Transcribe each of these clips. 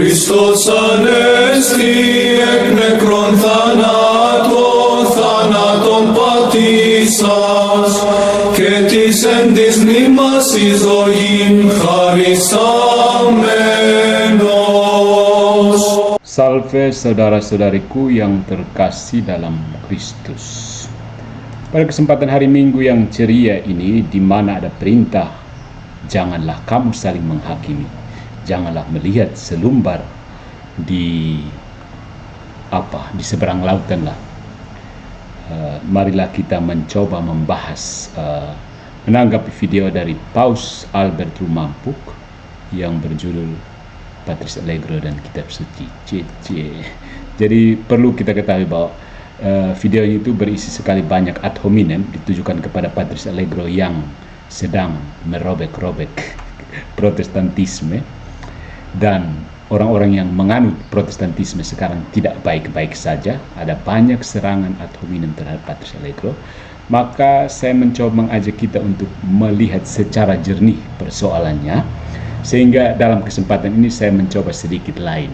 Χριστός Ανέστη εκ νεκρών θάνατον πατήσας και της εν της μνήμας εις ζωήν χαρισάμενος. Salve saudara-saudariku yang terkasih dalam Kristus. Pada kesempatan hari Minggu yang ceria ini, di mana ada perintah, janganlah kamu saling menghakimi, janganlah melihat selumbar di seberang lautan lah. Marilah kita mencoba membahas, menanggapi video dari Paus Albert Rumampuk yang berjudul Patris Allegro dan Kitab Suci. Jadi perlu kita ketahui bahwa video itu berisi sekali banyak ad hominem ditujukan kepada Patris Allegro yang sedang merobek-robek Protestantisme, dan orang-orang yang menganut Protestantisme sekarang tidak baik-baik saja. Ada banyak serangan ad hominem terhadap Patris Allegro. Maka saya mencoba mengajak kita untuk melihat secara jernih persoalannya, sehingga dalam kesempatan ini saya mencoba sedikit lain.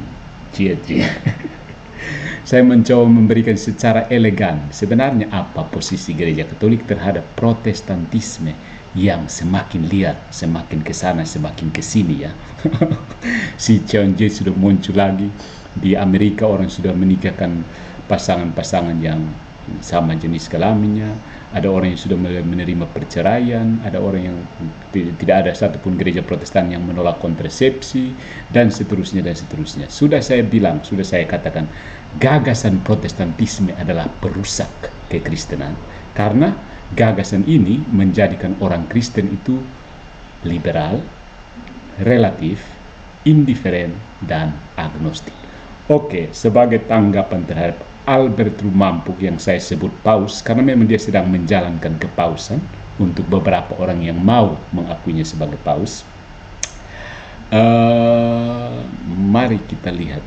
Saya mencoba memberikan secara elegan sebenarnya apa posisi Gereja Katolik terhadap Protestantisme yang semakin liar, semakin ke sana, semakin ke sini ya. Si Cheonje sudah muncul lagi. Di Amerika orang sudah menikahkan pasangan-pasangan yang sama jenis kelaminnya. Ada orang yang sudah menerima perceraian, ada orang yang tidak ada satupun gereja Protestan yang menolak kontrasepsi, dan seterusnya dan seterusnya. Sudah saya bilang, sudah saya katakan, gagasan Protestantisme adalah perusak kekristenan, karena gagasan ini menjadikan orang Kristen itu liberal, relatif, indiferen, dan agnostik. Oke, sebagai tanggapan terhadap Albert Rumampuk yang saya sebut paus, karena memang dia sedang menjalankan kepausan untuk beberapa orang yang mau mengakuinya sebagai paus. Mari kita lihat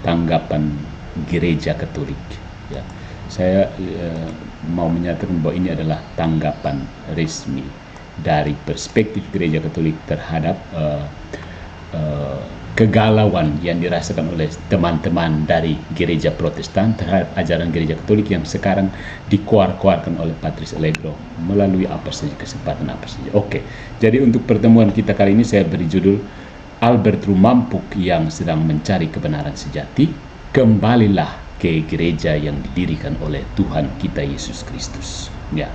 tanggapan Gereja Katolik ya. Saya mau menyatakan bahwa ini adalah tanggapan resmi dari perspektif Gereja Katolik terhadap kegalauan yang dirasakan oleh teman-teman dari gereja Protestan terhadap ajaran gereja Katolik yang sekarang dikuar-kuarkan oleh Patris Allegro melalui apa saja, kesempatan apa saja. Oke, jadi untuk pertemuan kita kali ini saya beri judul Albert Rumampuk yang sedang mencari kebenaran sejati, kembalilah ke gereja yang didirikan oleh Tuhan kita Yesus Kristus. Ya,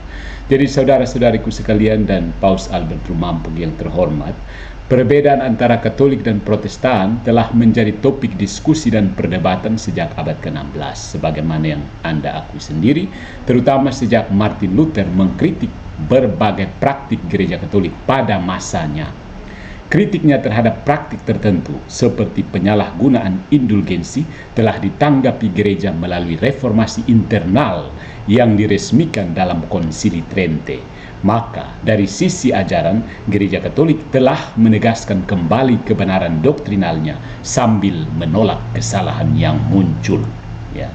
jadi saudara-saudariku sekalian dan Paus Albert Rumampuk yang terhormat, perbedaan antara Katolik dan Protestan telah menjadi topik diskusi dan perdebatan sejak abad ke-16, sebagaimana yang Anda akui sendiri, terutama sejak Martin Luther mengkritik berbagai praktik gereja Katolik pada masanya. Kritiknya terhadap praktik tertentu seperti penyalahgunaan indulgensi telah ditanggapi gereja melalui reformasi internal yang diresmikan dalam Konsili Trente. Maka dari sisi ajaran, Gereja Katolik telah menegaskan kembali kebenaran doktrinalnya sambil menolak kesalahan yang muncul. Ya.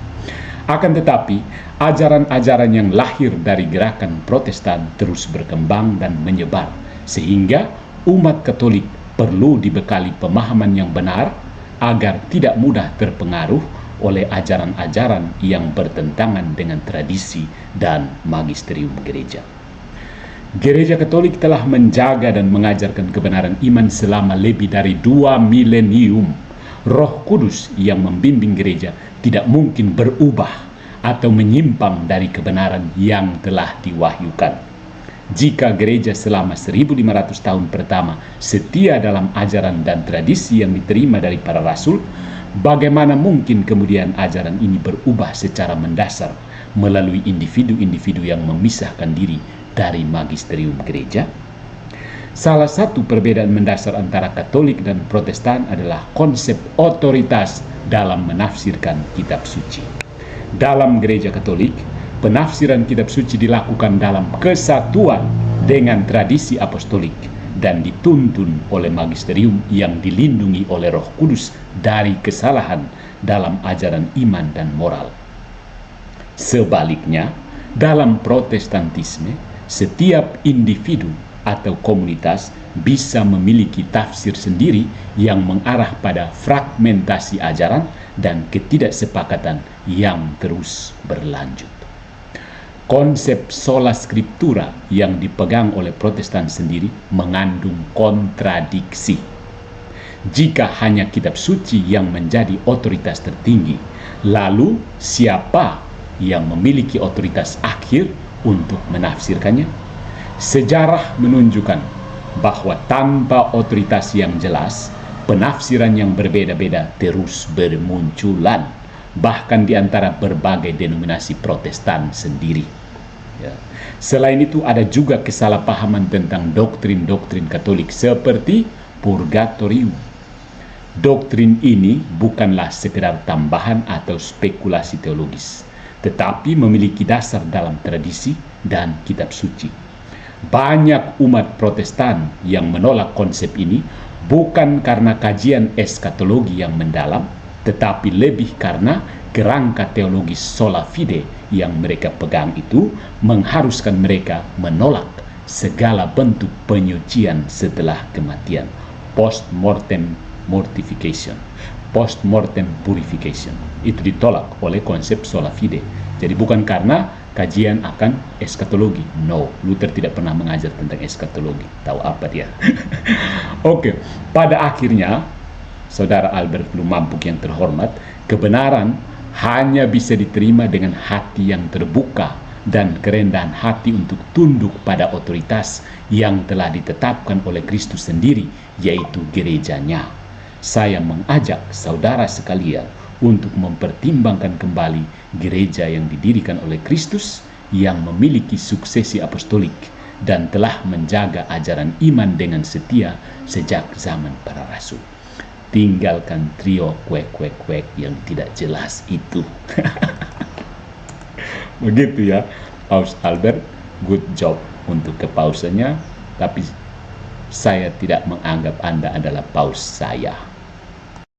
Akan tetapi, ajaran-ajaran yang lahir dari gerakan Protestan terus berkembang dan menyebar, sehingga umat Katolik perlu dibekali pemahaman yang benar agar tidak mudah terpengaruh oleh ajaran-ajaran yang bertentangan dengan tradisi dan magisterium gereja. Gereja Katolik telah menjaga dan mengajarkan kebenaran iman selama lebih dari 2 milenium. Roh Kudus yang membimbing gereja tidak mungkin berubah atau menyimpang dari kebenaran yang telah diwahyukan. Jika gereja selama 1500 tahun pertama setia dalam ajaran dan tradisi yang diterima dari para rasul, bagaimana mungkin kemudian ajaran ini berubah secara mendasar melalui individu-individu yang memisahkan diri dari magisterium gereja? Salah satu perbedaan mendasar antara Katolik dan Protestan adalah konsep otoritas dalam menafsirkan kitab suci. Dalam gereja Katolik, penafsiran kitab suci dilakukan dalam kesatuan dengan tradisi apostolik dan dituntun oleh magisterium yang dilindungi oleh Roh Kudus dari kesalahan dalam ajaran iman dan moral. Sebaliknya, dalam Protestantisme, setiap individu atau komunitas bisa memiliki tafsir sendiri yang mengarah pada fragmentasi ajaran dan ketidaksepakatan yang terus berlanjut. Konsep sola scriptura yang dipegang oleh Protestan sendiri mengandung kontradiksi. Jika hanya kitab suci yang menjadi otoritas tertinggi, lalu siapa yang memiliki otoritas akhir untuk menafsirkannya? Sejarah menunjukkan bahwa tanpa otoritas yang jelas, penafsiran yang berbeda-beda terus bermunculan, bahkan di antara berbagai denominasi Protestan sendiri. Ya. Selain itu ada juga kesalahpahaman tentang doktrin-doktrin Katolik seperti purgatorium. Doktrin ini bukanlah sekedar tambahan atau spekulasi teologis, tetapi memiliki dasar dalam tradisi dan kitab suci. Banyak umat Protestan yang menolak konsep ini bukan karena kajian eskatologi yang mendalam, tetapi lebih karena kerangka teologis sola fide yang mereka pegang itu mengharuskan mereka menolak segala bentuk penyucian setelah kematian, post-mortem mortification, post-mortem purification. Itu ditolak oleh konsep sola fide. Jadi bukan karena kajian akan eskatologi. No, Luther tidak pernah mengajar tentang eskatologi. Tahu apa dia? Oke, pada akhirnya Saudara Albert Lumampu yang terhormat, kebenaran hanya bisa diterima dengan hati yang terbuka dan kerendahan hati untuk tunduk pada otoritas yang telah ditetapkan oleh Kristus sendiri, yaitu gerejanya. Saya mengajak saudara sekalian untuk mempertimbangkan kembali gereja yang didirikan oleh Kristus yang memiliki suksesi apostolik dan telah menjaga ajaran iman dengan setia sejak zaman para rasul. Tinggalkan trio kwek yang tidak jelas itu. Begitu ya, Paus Albert. Good job untuk kepausanya, tapi saya tidak menganggap Anda adalah paus saya.